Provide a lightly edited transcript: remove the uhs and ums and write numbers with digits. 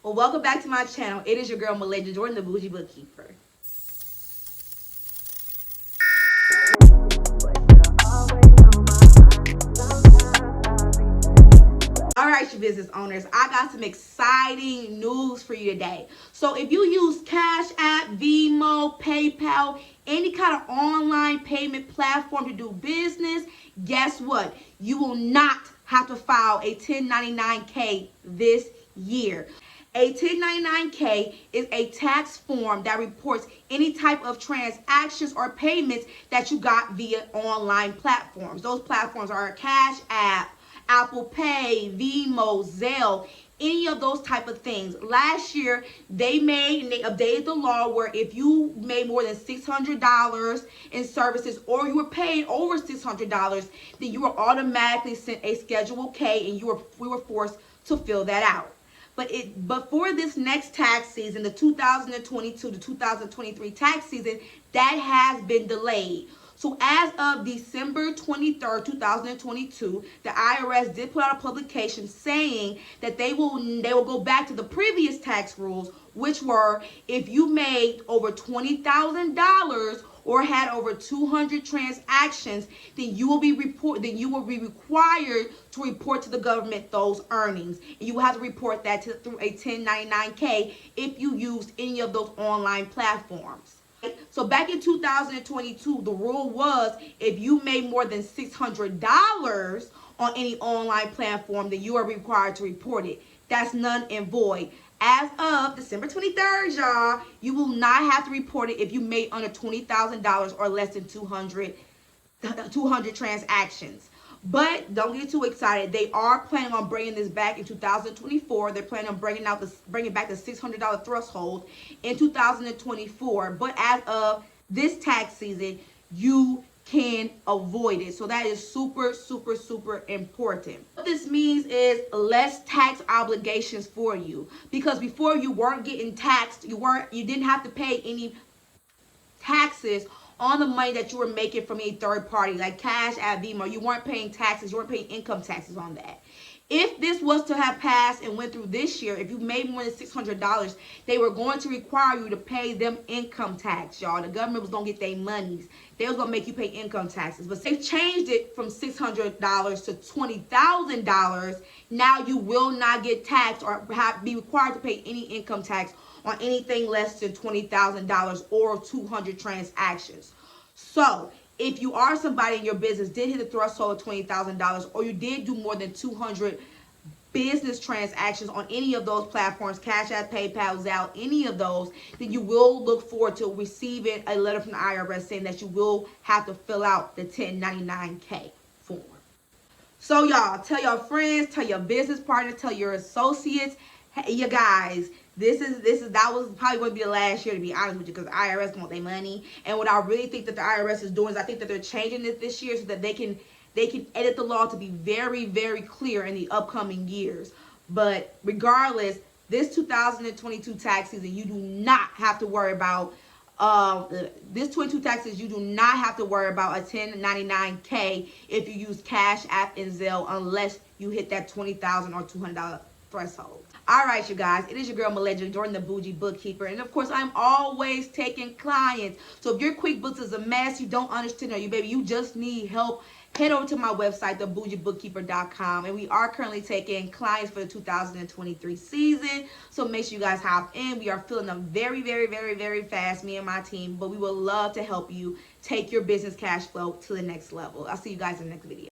Well, welcome back to my channel. It is your girl, Malaysia Jordan, the Boujee Bookkeeper. All right, you business owners, I got some exciting news for you today. So if you use Cashapp, Venmo, PayPal, any kind of online payment platform to do business, guess what? You will not have to file a 1099-K this year. A 1099-K is a tax form that reports any type of transactions or payments that you got via online platforms. Those platforms are Cash App, Apple Pay, Venmo, Zelle, any of those type of things. Last year, they updated the law where if you made more than $600 in services or you were paid over $600, then you were automatically sent a Schedule K and we were forced to fill that out. But for this next tax season, the 2022 to 2023 tax season, that has been delayed. So as of December 23rd, 2022, the IRS did put out a publication saying that they will go back to the previous tax rules, which were if you made over $20,000 or had over 200 transactions, then you will be required to report to the government those earnings. And you will have to report that through a 1099-K if you used any of those online platforms. So back in 2022, the rule was if you made more than $600 on any online platform, then you are required to report it. That's none and void. As of December 23rd, y'all, you will not have to report it if you made under $20,000 or less than 200 transactions. But don't get too excited. They are planning on bringing this back in 2024. They're planning on bringing back the $600 threshold in 2024. But as of this tax season, you can avoid it. So that is super, super, super important. What this means is less tax obligations for you, because before you weren't getting taxed, you didn't have to pay any taxes on the money that you were making from a third party like Cash App, Venmo. You weren't paying taxes. You weren't paying income taxes on that. If this was to have passed and went through this year, if you made more than $600, they were going to require you to pay them income tax, y'all. The government was going to get their monies. They was going to make you pay income taxes. But they changed it from $600 to $20,000. Now you will not get taxed or be required to pay any income tax on anything less than $20,000 or 200 transactions. So if you are somebody in your business did hit the threshold of $20,000 or you did do more than 200 business transactions on any of those platforms, Cash App, PayPal, Zelle, any of those, then you will look forward to receiving a letter from the IRS saying that you will have to fill out the 1099-K form. So y'all, tell your friends, tell your business partners, tell your associates, hey, you guys, that was probably going to be the last year, to be honest with you, because the IRS want their money. And what I really think that the IRS is doing is I think that they're changing it this year so that they can edit the law to be very, very clear in the upcoming years. But regardless, this 2022 tax season, you do not have to worry about this 22 taxes. You do not have to worry about a 1099-K if you use Cash App and Zelle, unless you hit that $20,000 or $200 threshold. All right, you guys, it is your girl Malaysia Jordan, the Boujee Bookkeeper, and of course I'm always taking clients. So if your QuickBooks is a mess, you don't understand, or you just need help, head over to my website, theboujeebookkeeper.com, and we are currently taking clients for the 2023 season. So make sure you guys hop in. We are filling up very, very, very, very fast, me and my team, but we would love to help you take your business cash flow to the next level. I'll see you guys in the next video.